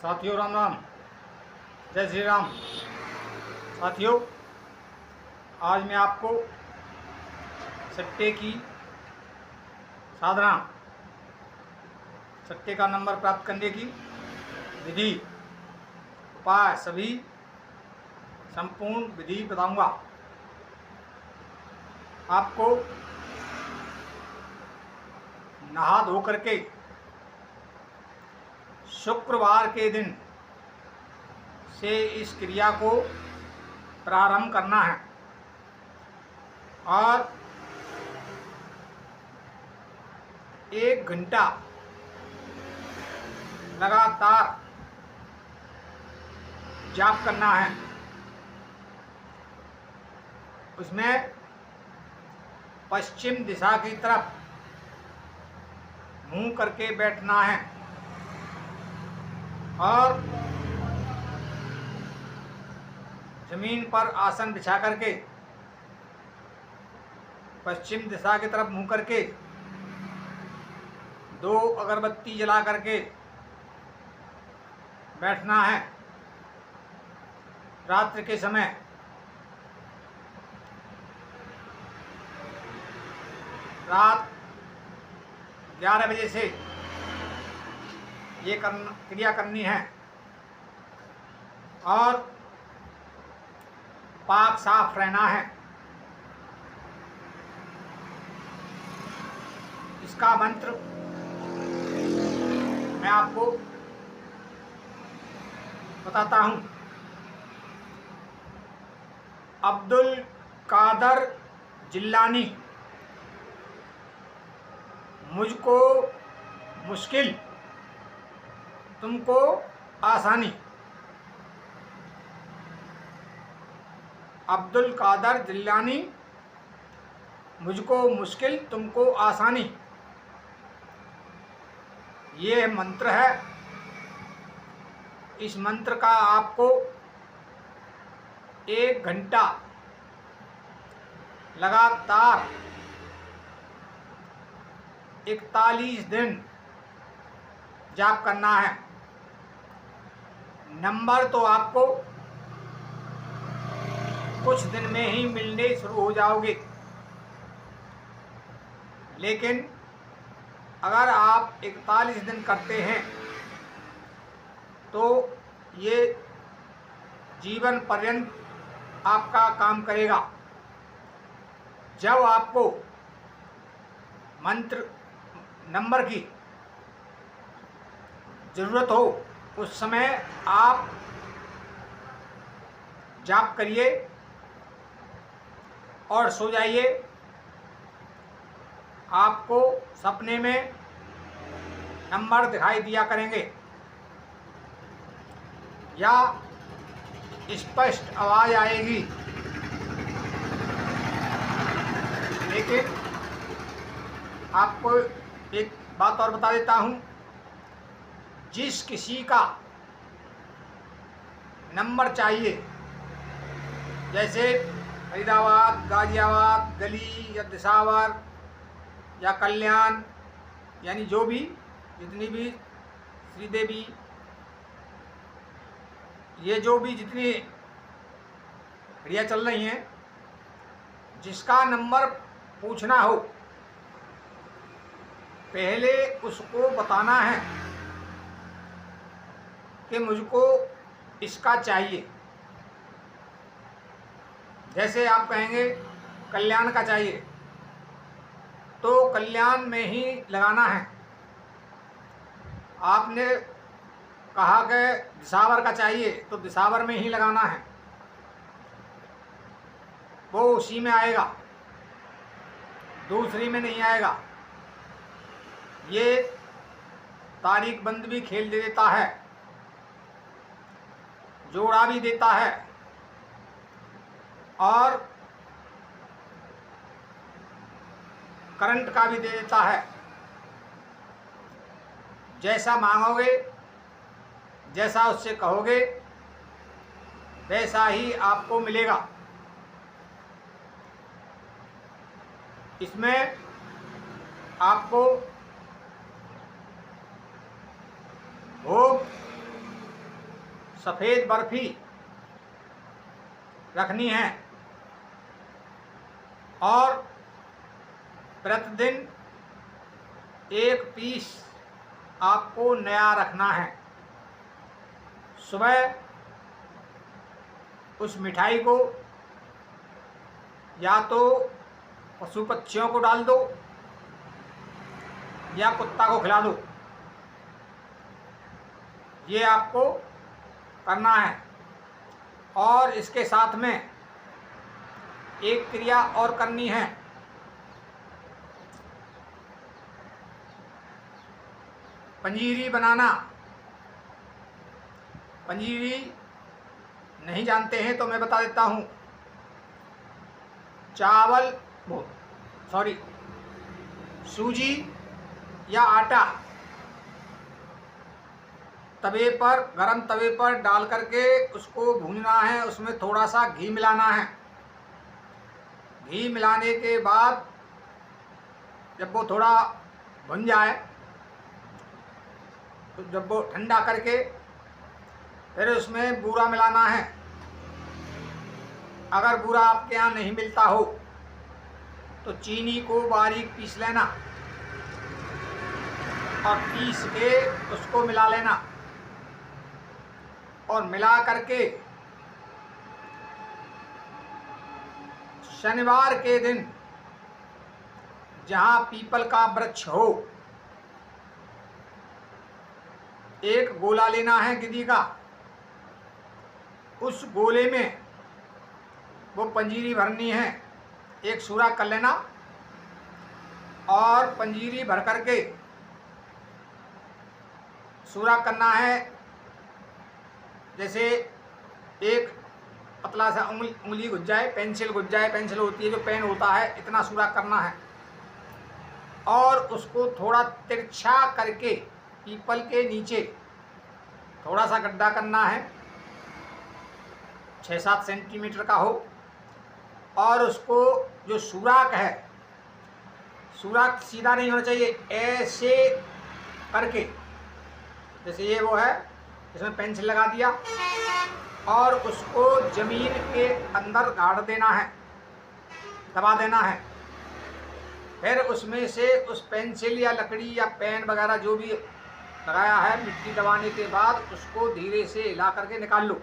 साथियों राम राम, जय श्री राम। साथियों, आज मैं आपको सट्टे की साधना, सट्टे का नंबर प्राप्त करने की विधि, उपाय सभी संपूर्ण विधि बताऊंगा। आपको नहा धो करके शुक्रवार के दिन से इस क्रिया को प्रारंभ करना है और 1 घंटा लगातार जाप करना है। उसमें पश्चिम दिशा की तरफ मुंह करके बैठना है और जमीन पर आसन बिछा करके पश्चिम दिशा की तरफ मुंह करके 2 अगरबत्ती जला करके बैठना है। रात्रि के समय रात 11 बजे से ये क्रिया करनी है और पाक साफ रहना है। इसका मंत्र मैं आपको बताता हूं। अब्दुल कादर जिल्लानी, मुझको मुश्किल तुमको आसानी। अब्दुल कादर जिल्लानी, मुझको मुश्किल तुमको आसानी, ये मंत्र है। इस मंत्र का आपको 1 घंटा लगातार 41 दिन जाप करना है। नंबर तो आपको कुछ दिन में ही मिलने शुरू हो जाओगे, लेकिन अगर आप 41 दिन करते हैं तो ये जीवन पर्यंत आपका काम करेगा। जब आपको मंत्र नंबर की ज़रूरत हो उस समय आप जाप करिए और सो जाइए। आपको सपने में नंबर दिखाई दिया करेंगे या स्पष्ट आवाज़ आएगी, लेकिन आपको एक बात और बता देता हूँ। जिस किसी का नंबर चाहिए, जैसे फरीदाबाद, गाजियाबाद, गली या दिसावर या कल्याण, यानी जो भी जितनी भी श्रीदेवी, ये जो भी जितनी क्रिया चल रही हैं, जिसका नंबर पूछना हो पहले उसको बताना है कि मुझको इसका चाहिए। जैसे आप कहेंगे कल्याण का चाहिए तो कल्याण में ही लगाना है। आपने कहा कि दिसावर का चाहिए तो दिसावर में ही लगाना है, वो उसी में आएगा, दूसरी में नहीं आएगा। ये तारीख बंद भी खेल दे देता है, जोड़ा भी देता है और करंट का भी दे देता है। जैसा मांगोगे, जैसा उससे कहोगे, वैसा ही आपको मिलेगा। इसमें आपको भोग सफ़ेद बर्फ़ी रखनी है और प्रतिदिन एक पीस आपको नया रखना है। सुबह उस मिठाई को या तो पशु पक्षियों को डाल दो या कुत्ता को खिला दो। ये आपको करना है। और इसके साथ में एक क्रिया और करनी है। पंजीरी बनाना। पंजीरी नहीं जानते हैं तो मैं बता देता हूँ। सूजी या आटा गरम तवे पर डाल करके उसको भूनना है। उसमें थोड़ा सा घी मिलाना है। घी मिलाने के बाद जब वो थोड़ा भुन जाए तो जब वो ठंडा करके फिर उसमें बूरा मिलाना है। अगर बूरा आपके यहाँ नहीं मिलता हो तो चीनी को बारीक पीस लेना और पीस के उसको मिला लेना और मिला करके शनिवार के दिन जहाँ पीपल का वृक्ष हो एक गोला लेना है गिद्दी का। उस गोले में वो पंजीरी भरनी है। एक सूरा कर लेना और पंजीरी भर करके सूरा करना है। जैसे एक पतला सा उंगली घुस जाए, पेंसिल घुस जाए, पेंसिल होती है जो पेन होता है, इतना सूरा करना है। और उसको थोड़ा तिरछा करके पीपल के नीचे थोड़ा सा गड्ढा करना है, 6-7 सेंटीमीटर का हो। और उसको जो सुराख है, सुराख सीधा नहीं होना चाहिए, ऐसे करके जैसे ये वो है, इसमें पेंसिल लगा दिया और उसको जमीन के अंदर गाड़ देना है, दबा देना है। फिर उसमें से उस पेंसिल या लकड़ी या पेन वगैरह जो भी लगाया है, मिट्टी दबाने के बाद उसको धीरे से हिला करके निकाल लो।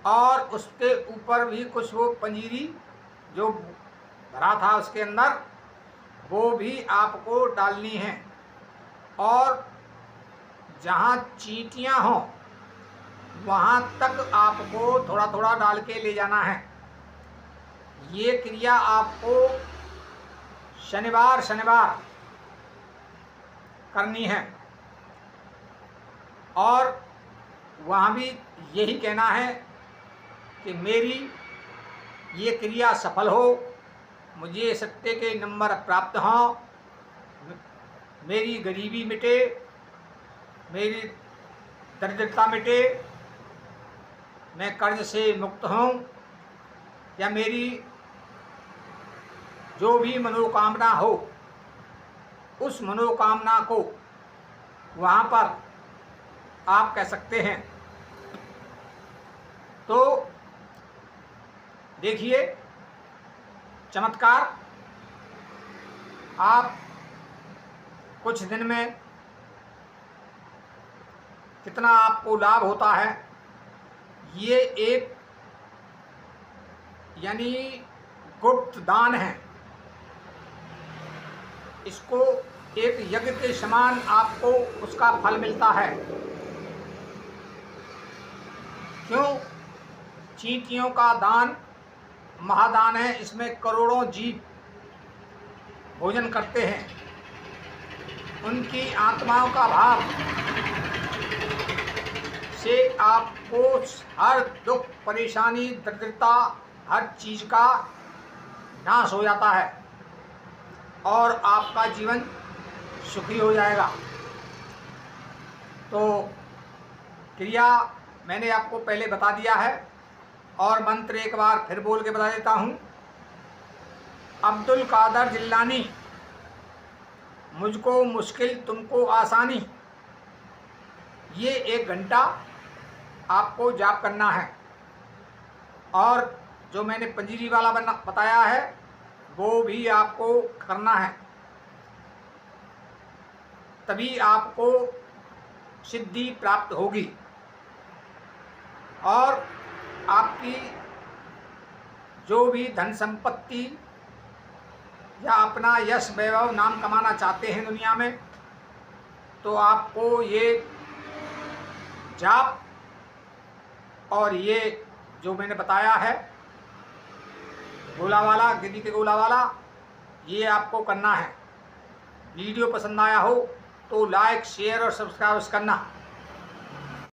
और उसके ऊपर भी कुछ वो पंजीरी जो भरा था उसके अंदर वो भी आपको डालनी है। और जहाँ चींटियाँ हों वहाँ तक आपको थोड़ा थोड़ा डाल के ले जाना है। ये क्रिया आपको शनिवार करनी है। और वहाँ भी यही कहना है कि मेरी ये क्रिया सफल हो, मुझे सत्य के नंबर प्राप्त हों, मेरी गरीबी मिटे, मेरी दरिद्रता मिटे, मैं कर्ज से मुक्त हूँ, या मेरी जो भी मनोकामना हो उस मनोकामना को वहाँ पर आप कह सकते हैं। तो देखिए चमत्कार, आप कुछ दिन में कितना आपको लाभ होता है। ये एक यानी गुप्त दान है। इसको एक यज्ञ के समान आपको उसका फल मिलता है। क्यों? चींटियों का दान महादान है। इसमें करोड़ों जीव भोजन करते हैं। उनकी आत्माओं का भाव से आपको हर दुख, परेशानी, दरिद्रता, हर चीज़ का नाश हो जाता है और आपका जीवन सुखी हो जाएगा। तो क्रिया मैंने आपको पहले बता दिया है और मंत्र एक बार फिर बोल के बता देता हूँ। अब्दुल कादर जिल्लानी, मुझको मुश्किल तुमको आसानी। ये 1 घंटा आपको जाप करना है। और जो मैंने पंजीरी वाला बताया है वो भी आपको करना है, तभी आपको सिद्धि प्राप्त होगी और आपकी जो भी धन संपत्ति या अपना यश वैभव नाम कमाना चाहते हैं दुनिया में, तो आपको ये जाप और ये जो मैंने बताया है गोला वाला, गिद्दी के गोला वाला, ये आपको करना है। वीडियो पसंद आया हो तो लाइक, शेयर और सब्सक्राइब करना।